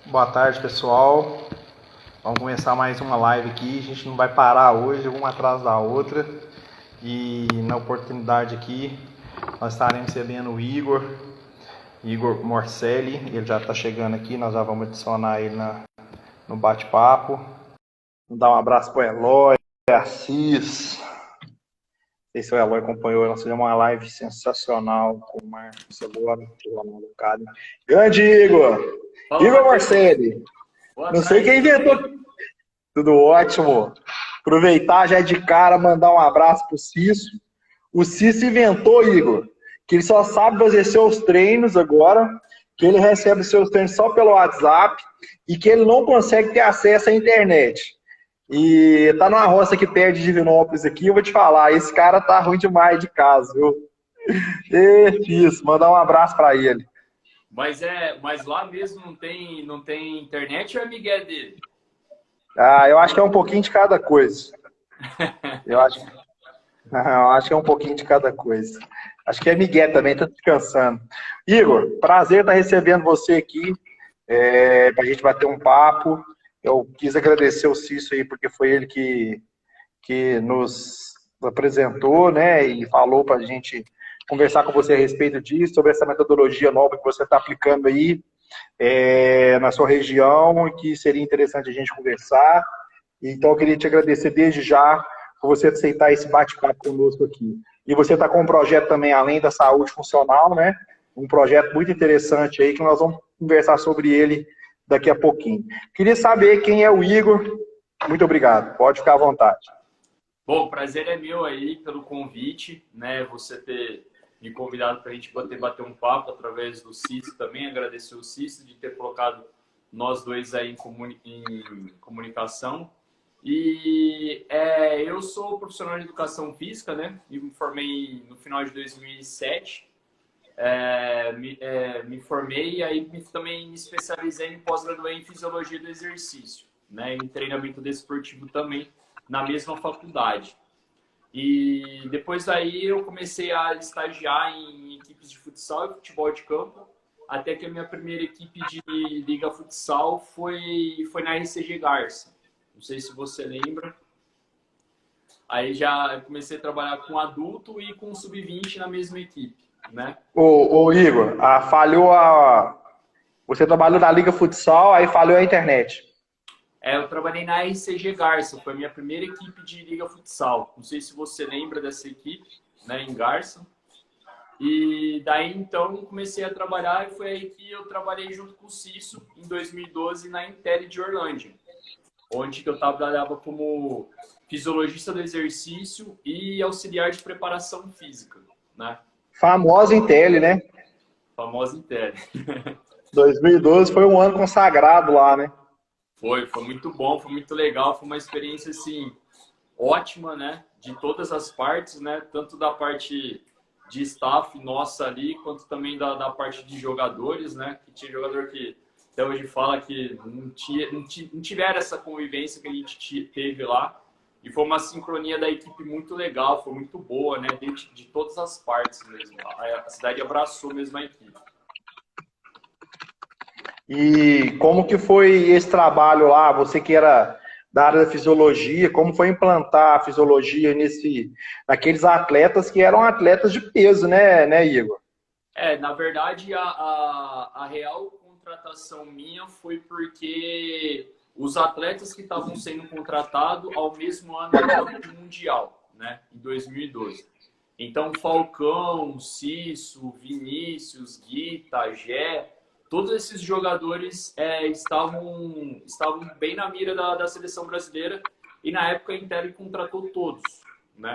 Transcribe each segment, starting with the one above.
Boa tarde, pessoal. Vamos começar mais uma live aqui. A gente não vai parar hoje, uma atrás da outra. E na oportunidade aqui, nós estaremos recebendo o Igor Morcelli. Ele já está chegando aqui, nós já vamos adicionar ele no bate-papo. Vamos dar um abraço para o Eloy, Assis. Não sei se o Eloy acompanhou, nós fizemos uma live sensacional com o Marcos Cebola, o Ronaldo Cali. Grande Igor! Fala, Igor Matheus. Morcelli! Boa Não sei tarde, quem tudo inventou. bem? Tudo ótimo. Aproveitar já de cara, mandar um abraço pro Cício. O Cício inventou, Igor, que ele só sabe fazer seus treinos agora, que ele recebe seus treinos só pelo WhatsApp e que ele não consegue ter acesso à internet. E tá numa roça aqui perto de Divinópolis aqui, eu vou te falar, esse cara tá ruim demais de casa, viu? Cício, mandar um abraço para ele. Mas lá mesmo não tem internet ou é migué dele? Eu acho que é um pouquinho de cada coisa. Eu acho que é um pouquinho de cada coisa. Acho que é Miguel também, tá descansando. Igor, prazer estar recebendo você aqui, para a gente bater um papo. Eu quis agradecer o Cício aí, porque foi ele que nos apresentou, né, e falou para a gente conversar com você a respeito disso, sobre essa metodologia nova que você está aplicando aí na sua região, e que seria interessante a gente conversar. Então, eu queria te agradecer desde já por você aceitar esse bate-papo conosco aqui. E você está com um projeto também, além da saúde funcional, né? Um projeto muito interessante aí, que nós vamos conversar sobre ele daqui a pouquinho. Queria saber quem é o Igor. Muito obrigado. Pode ficar à vontade. Bom, o prazer é meu aí pelo convite, né? Você ter me convidado para a gente bater um papo através do Cício também. Agradecer o Cício de ter colocado nós dois aí em comunicação. E eu sou profissional de educação física, né? E me formei no final de 2007. Me formei e aí também me especializei em pós-graduação em fisiologia do exercício, né? Em treinamento desportivo também na mesma faculdade. E depois daí eu comecei a estagiar em equipes de futsal e futebol de campo, até que a minha primeira equipe de liga futsal foi na RCG Garça. Não sei se você lembra. Aí já comecei a trabalhar com adulto e com sub-20 na mesma equipe, né? Ô Igor, você trabalhou na Liga Futsal, aí falhou a internet. Eu trabalhei na RCG Garça, foi a minha primeira equipe de liga futsal. Não sei se você lembra dessa equipe, né, em Garça. E daí, então, comecei a trabalhar e foi aí que eu trabalhei junto com o Cício em 2012 na Intel de Orlândia, onde eu trabalhava como fisiologista do exercício e auxiliar de preparação física, né? Famosa Intel, né? Famosa Intel. 2012 foi um ano consagrado lá, né? Foi muito bom, foi muito legal, foi uma experiência, assim, ótima, né? De todas as partes, né? Tanto da parte de staff nossa ali, quanto também da parte de jogadores, né? Que tinha jogador que até hoje fala que não tiveram essa convivência que a gente teve lá. E foi uma sincronia da equipe muito legal, foi muito boa, né? De todas as partes mesmo. A cidade abraçou mesmo a equipe. E como que foi esse trabalho lá? Você que era da área da fisiologia, como foi implantar a fisiologia naqueles atletas que eram atletas de peso, né, Igor? Na verdade, a real contratação minha foi porque os atletas que estavam sendo contratados ao mesmo ano era o Mundial, né, em 2012. Então, Falcão, Cício, Vinícius, Guita, Gé, todos esses jogadores estavam bem na mira da seleção brasileira e na época a Intel contratou todos, né?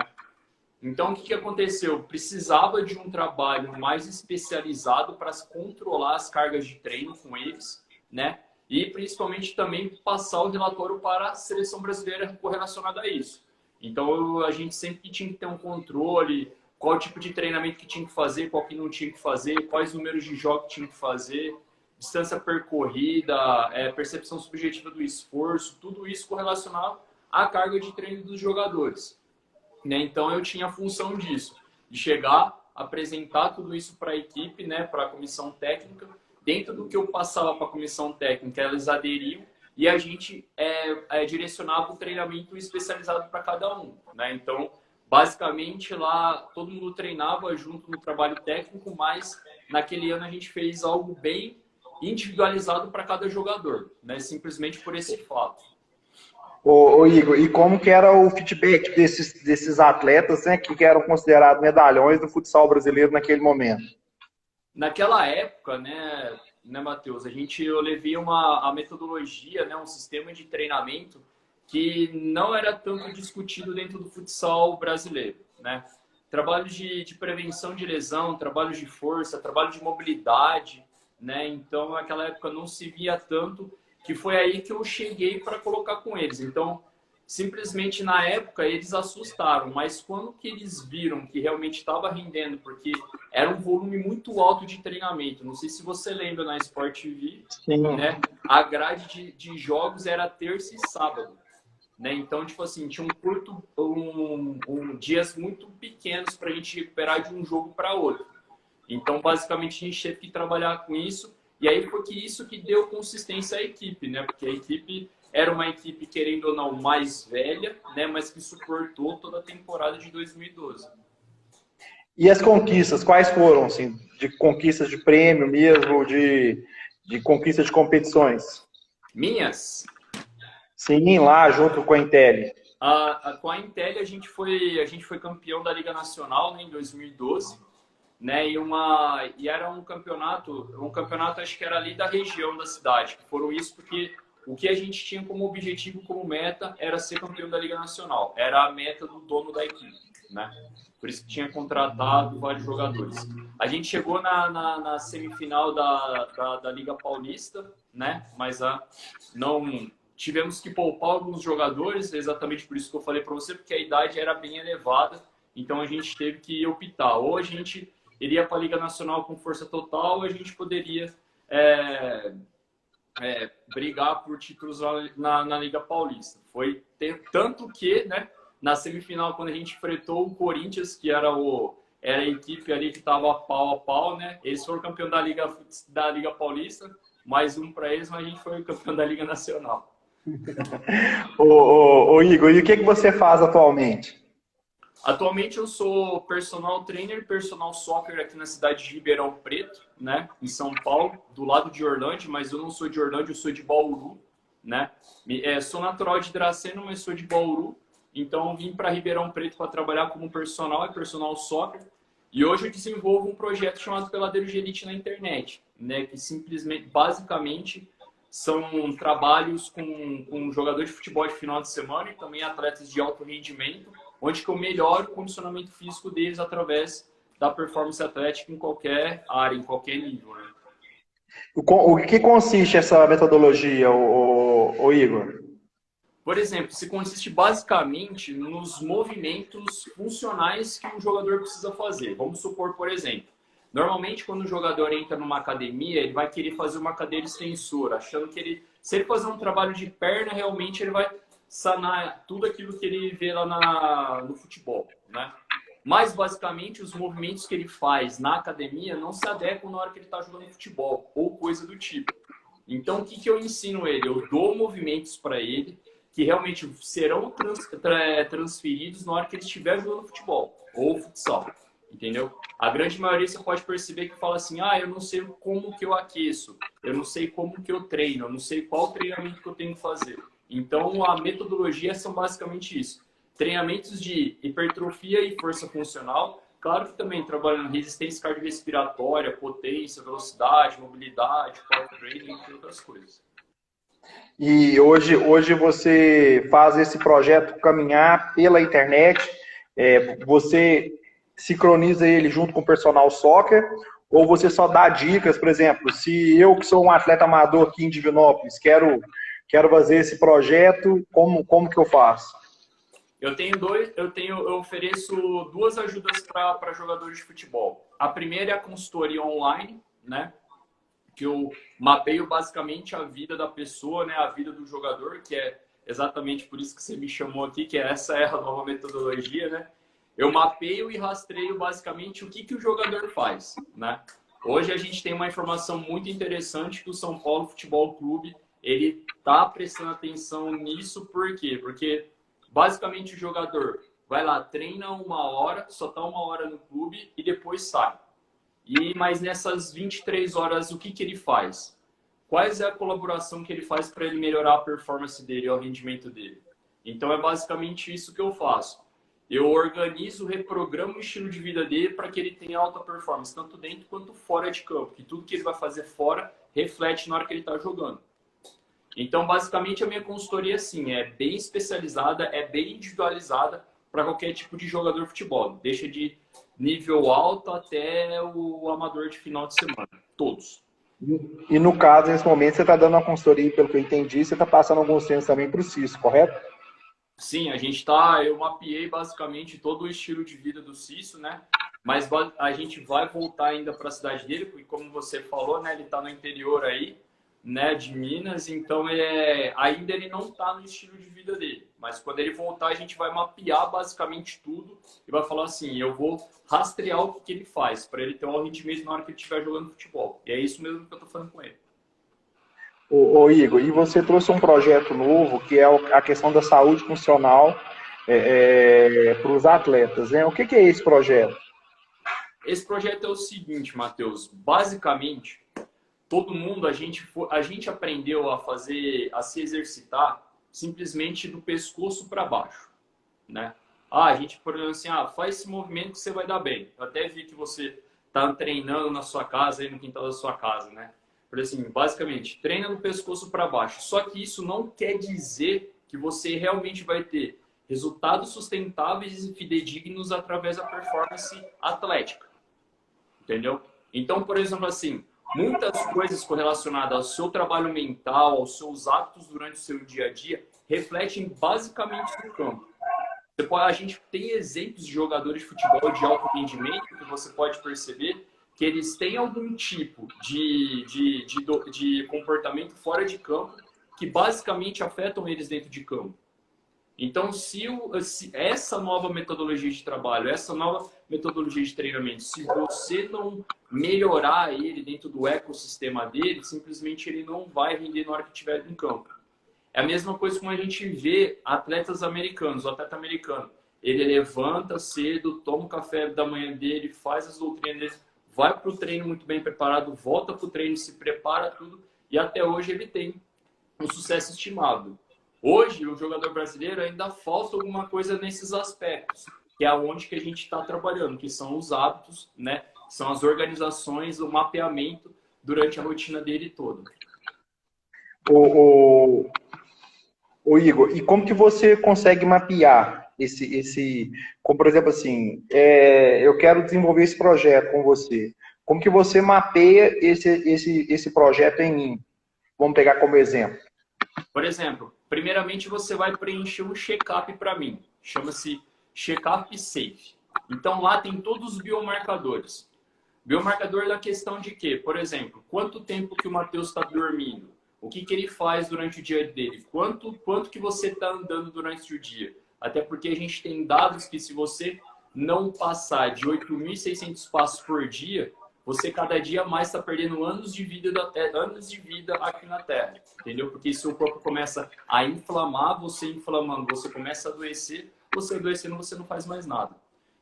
Então, o que aconteceu? Precisava de um trabalho mais especializado para controlar as cargas de treino com eles, né? E principalmente também passar o relatório para a seleção brasileira correlacionado a isso. Então, a gente sempre tinha que ter um controle, qual tipo de treinamento que tinha que fazer, qual que não tinha que fazer, quais números de jogo que tinha que fazer, distância percorrida, percepção subjetiva do esforço, tudo isso correlacionado à carga de treino dos jogadores. Né? Então, eu tinha a função disso, de chegar, apresentar tudo isso para a equipe, né, para a comissão técnica, dentro do que eu passava para a comissão técnica, elas aderiam e a gente direcionava o treinamento especializado para cada um, né? Então, basicamente, lá todo mundo treinava junto no trabalho técnico, mas naquele ano a gente fez algo bem individualizado para cada jogador, né? Simplesmente por esse fato. Ô Igor, e como que era o feedback desses atletas, né, que eram considerados medalhões do futsal brasileiro naquele momento? Naquela época, né, Matheus, eu levei a metodologia, né, um sistema de treinamento que não era tanto discutido dentro do futsal brasileiro, né? Trabalho de prevenção de lesão, trabalho de força, trabalho de mobilidade, né? Então, naquela época não se via tanto, que foi aí que eu cheguei para colocar com eles. Então, simplesmente na época eles assustaram, mas quando que eles viram que realmente estava rendendo, porque era um volume muito alto de treinamento. Não sei se você lembra na Sport TV, né? A grade de jogos era terça e sábado, né? Então, tipo assim, tinha dias muito pequenos para a gente recuperar de um jogo para outro. Então, basicamente, a gente teve que trabalhar com isso. E aí foi isso que deu consistência à equipe, né? Porque a equipe era uma equipe, querendo ou não, mais velha, né? Mas que suportou toda a temporada de 2012. E as conquistas, quais foram, assim, de conquistas de prêmio mesmo, de conquistas de competições? Minhas? Sim, lá junto com a Intel. Com a Intel a gente foi campeão da Liga Nacional, né, em 2012. Né, e era um campeonato acho que era ali da região da cidade, que foram isso porque o que a gente tinha como objetivo, como meta, era ser campeão da Liga Nacional. Era a meta do dono da equipe, né? Por isso que tinha contratado vários jogadores. A gente chegou na semifinal da Liga Paulista, né? Mas não tivemos que poupar alguns jogadores, exatamente por isso que eu falei para você, porque a idade era bem elevada, então a gente teve que optar. Ou a gente iria para a Liga Nacional com força total, a gente poderia brigar por títulos na Liga Paulista. Foi tanto que, né, na semifinal, quando a gente enfrentou o Corinthians, que era a equipe ali que estava pau a pau, né? Eles foram campeão da Liga Paulista, mais um para eles, mas a gente foi campeão da Liga Nacional. Ô Igor, e o que você faz atualmente? Atualmente eu sou personal trainer, personal soccer aqui na cidade de Ribeirão Preto, né, em São Paulo, do lado de Orlândia, mas eu não sou de Orlândia, eu sou de Bauru, né? Sou natural de Dracena, mas sou de Bauru, então vim para Ribeirão Preto para trabalhar como personal e personal soccer. E hoje eu desenvolvo um projeto chamado Peladeiro de Elite na internet, né, que simplesmente, basicamente, são trabalhos com jogador de futebol de final de semana e também atletas de alto rendimento, onde que eu melhoro o condicionamento físico deles através da performance atlética em qualquer área, em qualquer nível, né? O que consiste essa metodologia, o Igor? Por exemplo, se consiste basicamente nos movimentos funcionais que um jogador precisa fazer. Vamos supor, por exemplo, normalmente quando o jogador entra numa academia, ele vai querer fazer uma cadeira extensora, achando que se ele fazer um trabalho de perna, realmente ele vai sanar tudo aquilo que ele vê lá no futebol, né? Mas, basicamente, os movimentos que ele faz na academia não se adequam na hora que ele está jogando futebol ou coisa do tipo. Então, o que eu ensino ele? Eu dou movimentos para ele que realmente serão transferidos na hora que ele estiver jogando futebol ou futsal, entendeu? A grande maioria você pode perceber que fala assim, eu não sei como que eu aqueço, eu não sei como que eu treino, eu não sei qual treinamento que eu tenho que fazer. Então, a metodologia são basicamente isso. Treinamentos de hipertrofia e força funcional. Claro que também trabalhando resistência cardiorrespiratória, potência, velocidade, mobilidade, power training, entre outras coisas. E hoje você faz esse projeto caminhar pela internet, você sincroniza ele junto com o personal soccer, ou você só dá dicas, por exemplo, se eu que sou um atleta amador aqui em Divinópolis, quero fazer esse projeto, como que eu faço? Eu ofereço duas ajudas para jogadores de futebol. A primeira é a consultoria online, né? Que eu mapeio basicamente a vida da pessoa, né? A vida do jogador, que é exatamente por isso que você me chamou aqui, que essa é a nova metodologia, né? Eu mapeio e rastreio basicamente o que o jogador faz, né? Hoje a gente tem uma informação muito interessante que o São Paulo Futebol Clube ele está prestando atenção nisso, por quê? Porque basicamente o jogador vai lá, treina uma hora, só está uma hora no clube e depois sai. Mas nessas 23 horas, o que, que ele faz? Quais é a colaboração que ele faz para ele melhorar a performance dele, o rendimento dele? Então é basicamente isso que eu faço. Eu organizo, reprogramo o estilo de vida dele para que ele tenha alta performance, tanto dentro quanto fora de campo. Que tudo que ele vai fazer fora reflete na hora que ele está jogando. Então, basicamente, a minha consultoria, sim, é bem especializada, é bem individualizada para qualquer tipo de jogador de futebol. Deixa de nível alto até o amador de final de semana. Todos. E no caso, nesse momento, você está dando uma consultoria, pelo que eu entendi, você está passando alguns treinos também para o Cício, correto? Sim, eu mapeei basicamente todo o estilo de vida do Cício, né? Mas a gente vai voltar ainda para a cidade dele, porque como você falou, né, ele está no interior aí, né, de Minas, então ainda ele não está no estilo de vida dele. Mas quando ele voltar, a gente vai mapear basicamente tudo e vai falar assim, eu vou rastrear o que ele faz, para ele ter um rendimento na hora que ele estiver jogando futebol. E é isso mesmo que eu estou falando com ele. Ô Igor, e você trouxe um projeto novo, que é a questão da saúde funcional para os atletas, né? O que é esse projeto? Esse projeto é o seguinte, Matheus, basicamente todo mundo, a gente aprendeu a se exercitar simplesmente do pescoço para baixo, né? A gente, por exemplo, assim, faz esse movimento que você vai dar bem. Eu até vi que você está treinando na sua casa, aí no quintal da sua casa, né? Por assim, basicamente, treina do pescoço para baixo. Só que isso não quer dizer que você realmente vai ter resultados sustentáveis e fidedignos através da performance atlética. Entendeu? Então, por exemplo, assim, muitas coisas correlacionadas ao seu trabalho mental, aos seus hábitos durante o seu dia a dia, refletem basicamente no campo. A gente tem exemplos de jogadores de futebol de alto rendimento que você pode perceber que eles têm algum tipo de comportamento fora de campo que basicamente afetam eles dentro de campo. Então, se essa nova metodologia de trabalho, essa nova metodologia de treinamento, se você não melhorar ele dentro do ecossistema dele, simplesmente ele não vai render na hora que estiver em campo. É a mesma coisa como a gente vê atletas americanos, o atleta americano. Ele levanta cedo, toma o café da manhã dele, faz as doutrinas dele, vai para o treino muito bem preparado, volta para o treino, se prepara tudo, e até hoje ele tem um sucesso estimado. Hoje, o jogador brasileiro ainda falta alguma coisa nesses aspectos, que é onde que a gente está trabalhando, que são os hábitos, né? São as organizações, o mapeamento durante a rotina dele toda. Ô Igor, e como que você consegue mapear como por exemplo assim, eu quero desenvolver esse projeto com você. Como que você mapeia esse projeto em mim? Vamos pegar como exemplo. Por exemplo, primeiramente você vai preencher um check-up para mim. Chama-se Check-up Safe. Então lá tem todos os biomarcadores. Biomarcador da questão de quê? Por exemplo, quanto tempo que o Matheus está dormindo? O que, que ele faz durante o dia dele? Quanto que você está andando durante o dia? Até porque a gente tem dados que se você não passar de 8.600 passos por dia, você cada dia mais está perdendo anos de vida aqui na Terra, entendeu? Porque se o corpo começa a inflamar, você inflamando, você começa a adoecer, você adoecendo, você não faz mais nada.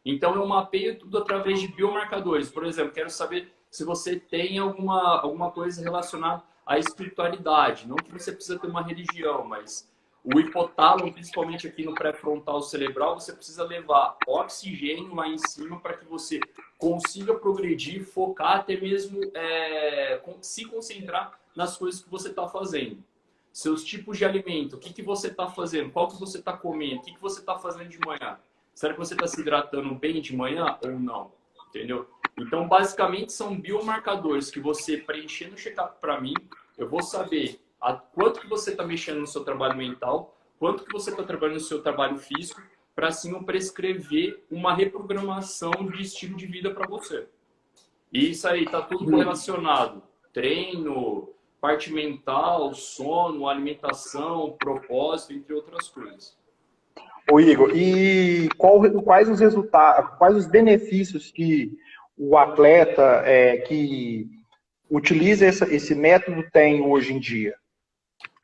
Então eu mapeio tudo através de biomarcadores. Por exemplo, quero saber se você tem alguma coisa relacionada à espiritualidade. Não que você precisa ter uma religião, mas o hipotálamo, principalmente aqui no pré-frontal cerebral, você precisa levar oxigênio lá em cima para que você consiga progredir, focar, até mesmo se concentrar nas coisas que você está fazendo. Seus tipos de alimento, o que você está fazendo, qual que você está comendo, o que você está fazendo de manhã. Será que você está se hidratando bem de manhã ou não? Entendeu? Então, basicamente, são biomarcadores que você preencher no check-up para mim, eu vou saber quanto que você está mexendo no seu trabalho mental, quanto que você está trabalhando no seu trabalho físico, para assim eu prescrever uma reprogramação de estilo de vida para você. E isso aí está tudo correlacionado. Treino, parte mental, sono, alimentação, propósito, entre outras coisas. Ô Igor, e quais os resultados, quais os benefícios que o atleta que utiliza esse método tem hoje em dia?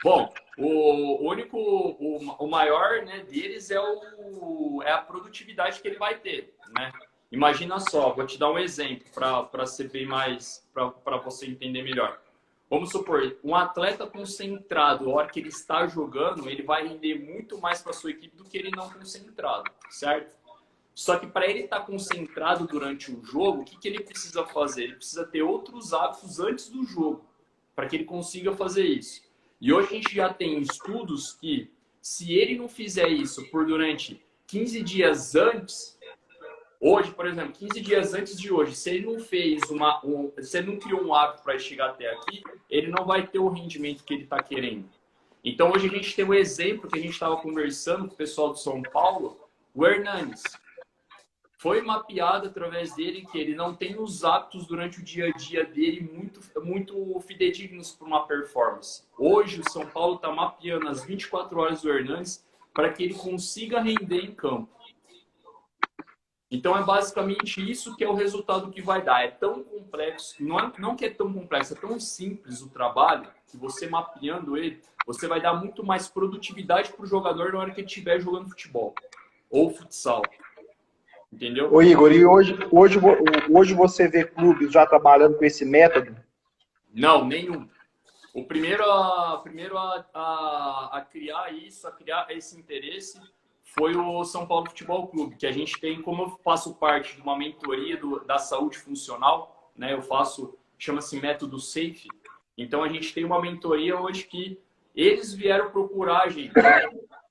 Bom, o maior, né, deles é a produtividade que ele vai ter, né? Imagina só, vou te dar um exemplo para ser bem mais, para você entender melhor. Vamos supor, um atleta concentrado, a hora que ele está jogando, ele vai render muito mais para sua equipe do que ele não concentrado, certo? Só que para ele estar concentrado durante o jogo, o que ele precisa fazer? Ele precisa ter outros hábitos antes do jogo, para que ele consiga fazer isso. E hoje a gente já tem estudos que, se ele não fizer isso por durante 15 dias antes, hoje, por exemplo, 15 dias antes de hoje, se ele não fez se ele não criou um hábito para chegar até aqui, ele não vai ter o rendimento que ele está querendo. Então hoje a gente tem um exemplo que a gente estava conversando com o pessoal do São Paulo, o Hernanes. Foi mapeado através dele que ele não tem os hábitos durante o dia a dia dele muito fidedignos para uma performance. Hoje o São Paulo está mapeando as 24 horas do Hernanes para que ele consiga render em campo. Então é basicamente isso que é o resultado que vai dar. É tão complexo, não que é tão complexo, é tão simples o trabalho que você mapeando ele, você vai dar muito mais produtividade para o jogador na hora que ele estiver jogando futebol ou futsal. Entendeu? Ô Igor, e hoje você vê clubes já trabalhando com esse método? Não, nenhum. O primeiro a criar isso, a criar esse interesse, foi o São Paulo Futebol Clube, que a gente tem, como eu faço parte de uma mentoria da saúde funcional, né? Eu faço, chama-se método SAFE. Então a gente tem uma mentoria hoje que eles vieram procurar a gente,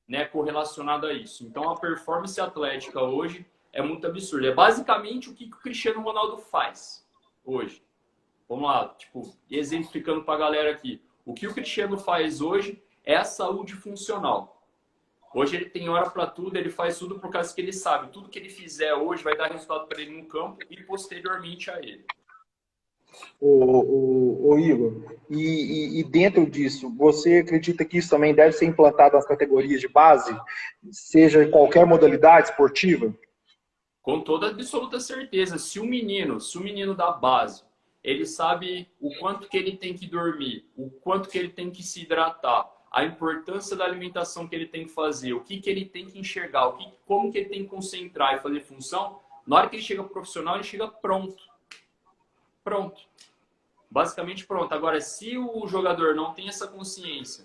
né, correlacionado a isso. Então a performance atlética hoje é muito absurdo. É basicamente o que o Cristiano Ronaldo faz hoje. Vamos lá, tipo, exemplificando para a galera aqui. O que o Cristiano faz hoje é a saúde funcional. Hoje ele tem hora para tudo, ele faz tudo por causa que ele sabe. Tudo que ele fizer hoje vai dar resultado para ele no campo e posteriormente a ele. Ô Igor, e dentro disso, você acredita que isso também deve ser implantado nas categorias de base, seja em qualquer modalidade esportiva? Com toda absoluta certeza, se o menino da base, ele sabe o quanto que ele tem que dormir, o quanto que ele tem que se hidratar, a importância da alimentação que ele tem que fazer, o que ele tem que enxergar, como que ele tem que concentrar e fazer função, na hora que ele chega profissional, ele chega pronto. Pronto. Basicamente pronto. Agora, se o jogador não tem essa consciência,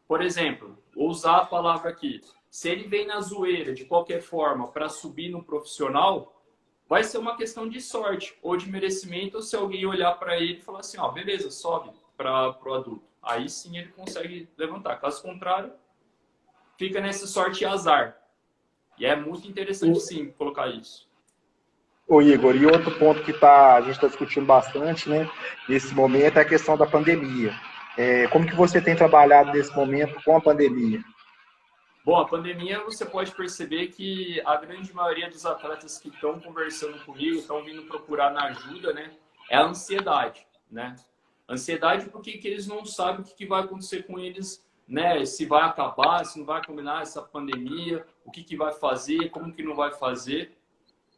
por exemplo, vou usar a palavra aqui, se ele vem na zoeira, de qualquer forma, para subir no profissional, vai ser uma questão de sorte ou de merecimento, ou se alguém olhar para ele e falar assim, ó, beleza, sobe para o adulto. Aí sim ele consegue levantar. Caso contrário, fica nessa sorte e azar. E é muito interessante, sim, colocar isso. Ô Igor, e outro ponto que a gente está discutindo bastante, né, nesse momento, é a questão da pandemia. Como que você tem trabalhado nesse momento com a pandemia? Bom, a pandemia, você pode perceber que a grande maioria dos atletas que estão conversando comigo, estão vindo procurar na ajuda, né? É a ansiedade, né? Ansiedade porque que eles não sabem o que vai acontecer com eles, né? Se vai acabar, se não vai combinar essa pandemia, o que vai fazer, como que não vai fazer,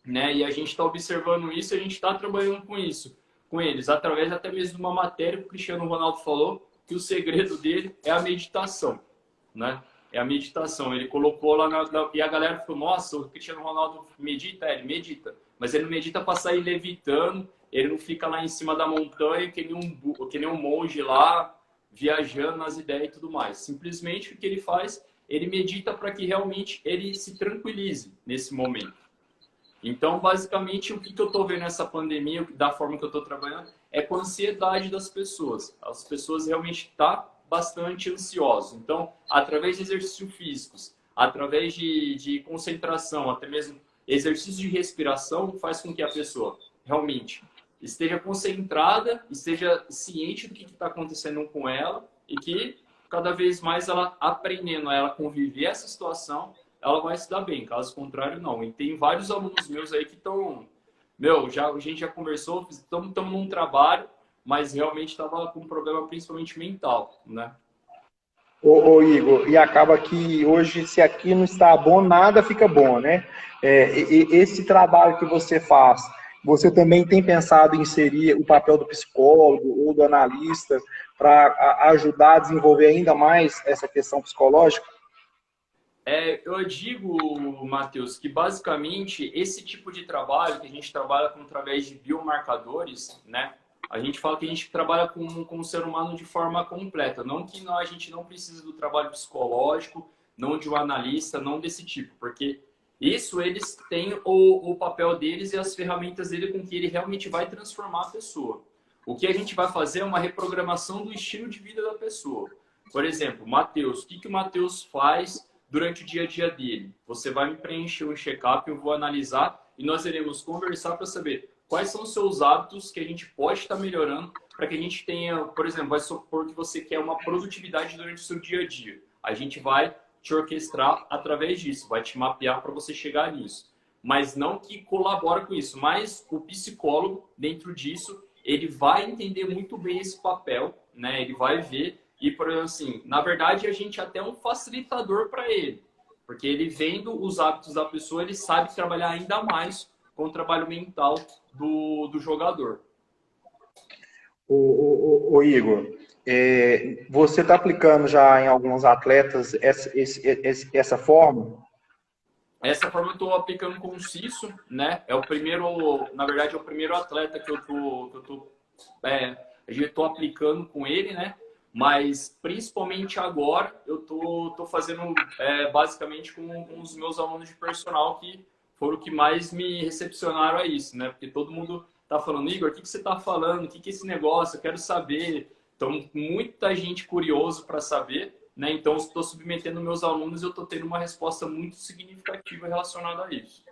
né? E a gente está observando isso, a gente está trabalhando com isso, com eles, através até mesmo de uma matéria que o Cristiano Ronaldo falou, que o segredo dele é a meditação, né? É a meditação. Ele colocou lá e a galera falou, nossa, o Cristiano Ronaldo medita? Ele medita. Mas ele não medita para sair levitando, ele não fica lá em cima da montanha que nem um monge lá, viajando nas ideias e tudo mais. Simplesmente o que ele faz, ele medita para que realmente ele se tranquilize nesse momento. Então, basicamente, o que eu estou vendo nessa pandemia, da forma que eu estou trabalhando, é com a ansiedade das pessoas. As pessoas realmente estão bastante ansiosos. Então, através de exercícios físicos, através de concentração, até mesmo exercício de respiração, faz com que a pessoa realmente esteja concentrada, esteja ciente do que está acontecendo com ela e que cada vez mais ela aprendendo a ela conviver essa situação, ela vai se dar bem. Caso contrário, não. E tem vários alunos meus aí que estão... a gente já conversou, estamos num trabalho, mas realmente estava com um problema principalmente mental, né? Ô Igor, e acaba que hoje, se aqui não está bom, nada fica bom, né? Esse trabalho que você faz, Você também tem pensado em inserir o papel do psicólogo ou do analista para ajudar a desenvolver ainda mais essa questão psicológica? Eu digo, Matheus, que basicamente esse tipo de trabalho que a gente trabalha através de biomarcadores, né? A gente fala que a gente trabalha com o ser humano de forma completa. Não que a gente não precise do trabalho psicológico, não de um analista, não desse tipo. Porque isso eles têm o papel deles e as ferramentas dele com que ele realmente vai transformar a pessoa. O que a gente vai fazer é uma reprogramação do estilo de vida da pessoa. Por exemplo, Matheus, o que o Matheus faz durante o dia a dia dele? Você vai me preencher um check-up, eu vou analisar e nós iremos conversar para saber quais são os seus hábitos que a gente pode estar melhorando para que a gente tenha, por exemplo, vai supor que você quer uma produtividade durante o seu dia a dia. A gente vai te orquestrar através disso, vai te mapear para você chegar nisso. Mas não que colabora com isso, mas o psicólogo, dentro disso, ele vai entender muito bem esse papel, né? Ele vai ver e, por exemplo, assim, na verdade, a gente é até um facilitador para ele. Porque ele vendo os hábitos da pessoa, ele sabe trabalhar ainda mais com o trabalho mental do jogador. O Igor, você está aplicando já em alguns atletas essa forma? Essa forma eu estou aplicando com o Cício, né? É o primeiro, na verdade, é o primeiro atleta que eu estou aplicando com ele, né? Mas principalmente agora eu tô fazendo basicamente com os meus alunos de personal que foram o que mais me recepcionaram a isso, né? Porque todo mundo tá falando, Igor, o que você tá falando? O que é esse negócio? Eu quero saber. Então, muita gente curioso para saber, né? Então, estou submetendo meus alunos e eu estou tendo uma resposta muito significativa relacionada a isso.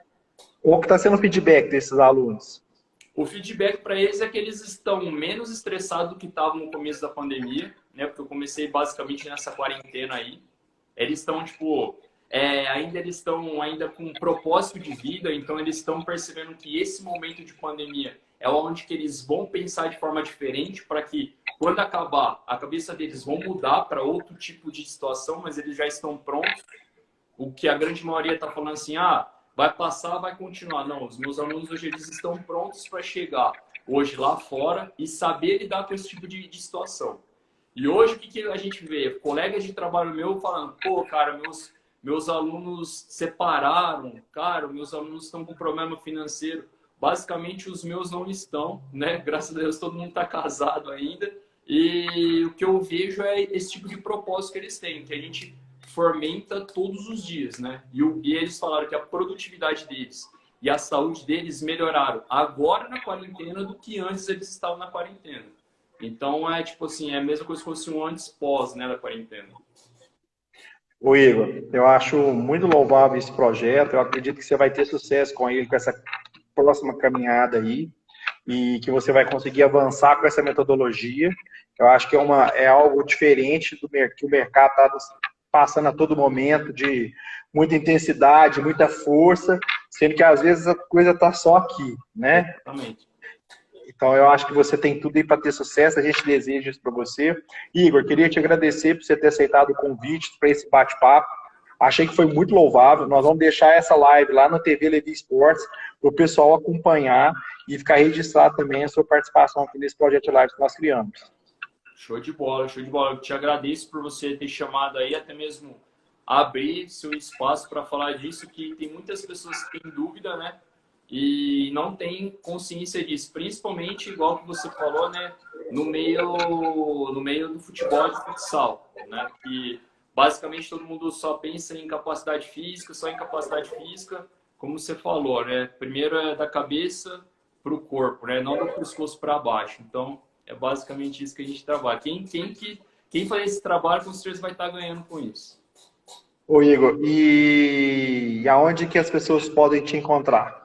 Qual que está sendo o feedback desses alunos? O feedback para eles é que eles estão menos estressados do que estavam no começo da pandemia, né? Porque eu comecei basicamente nessa quarentena aí. Eles estão, tipo, ainda eles estão ainda com um propósito de vida, então eles estão percebendo que esse momento de pandemia é onde que eles vão pensar de forma diferente para que, quando acabar, a cabeça deles vão mudar para outro tipo de situação, mas eles já estão prontos. O que a grande maioria está falando assim, vai passar, vai continuar. Não, os meus alunos hoje eles estão prontos para chegar hoje lá fora e saber lidar com esse tipo de situação. E hoje o que a gente vê? Colegas de trabalho meu falando, pô, cara, meus alunos separaram, cara, meus alunos estão com problema financeiro. Basicamente os meus não estão, né? Graças a Deus todo mundo está casado ainda. E o que eu vejo é esse tipo de propósito que eles têm, que a gente fomenta todos os dias, né? E eles falaram que a produtividade deles e a saúde deles melhoraram agora na quarentena do que antes eles estavam na quarentena. Então, tipo assim, é a mesma coisa se fosse um antes-pós, né, da quarentena. Ô Igor, eu acho muito louvável esse projeto, eu acredito que você vai ter sucesso com ele, com essa próxima caminhada aí, e que você vai conseguir avançar com essa metodologia. Eu acho que é algo diferente do que o mercado está passando a todo momento, de muita intensidade, muita força, sendo que às vezes a coisa está só aqui, né? Exatamente. Então, eu acho que você tem tudo aí para ter sucesso, a gente deseja isso para você. Igor, queria te agradecer por você ter aceitado o convite para esse bate-papo. Achei que foi muito louvável. Nós vamos deixar essa live lá na TV Levi Sports para o pessoal acompanhar e ficar registrado também a sua participação aqui nesse projeto de live que nós criamos. Show de bola, show de bola. Eu te agradeço por você ter chamado aí, até mesmo abrir seu espaço para falar disso, que tem muitas pessoas que têm dúvida, né? E não tem consciência disso, principalmente, igual que você falou, né? No meio do futebol e do futsal, né? Que basicamente todo mundo só pensa em capacidade física, só em capacidade física, como você falou, né? Primeiro é da cabeça para o corpo, né? Não do pescoço para baixo. Então, é basicamente isso que a gente trabalha. Quem faz esse trabalho, com certeza vai estar ganhando com isso. Ô Igor, e aonde que as pessoas podem te encontrar?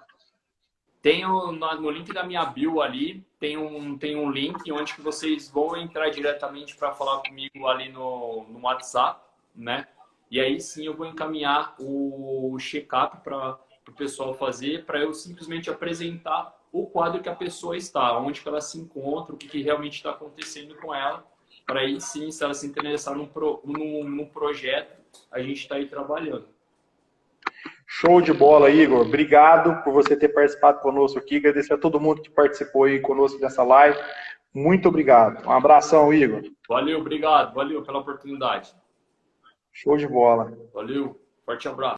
No link da minha bio ali, tem um link onde que vocês vão entrar diretamente para falar comigo ali no WhatsApp, né? E aí sim eu vou encaminhar o check-up para o pessoal fazer, para eu simplesmente apresentar o quadro que a pessoa está, onde que ela se encontra, o que realmente está acontecendo com ela, para aí sim, se ela se interessar num projeto, a gente está aí trabalhando. Show de bola, Igor. Obrigado por você ter participado conosco aqui. Agradecer a todo mundo que participou aí conosco nessa live. Muito obrigado. Um abração, Igor. Valeu, obrigado. Valeu pela oportunidade. Show de bola. Valeu. Forte abraço.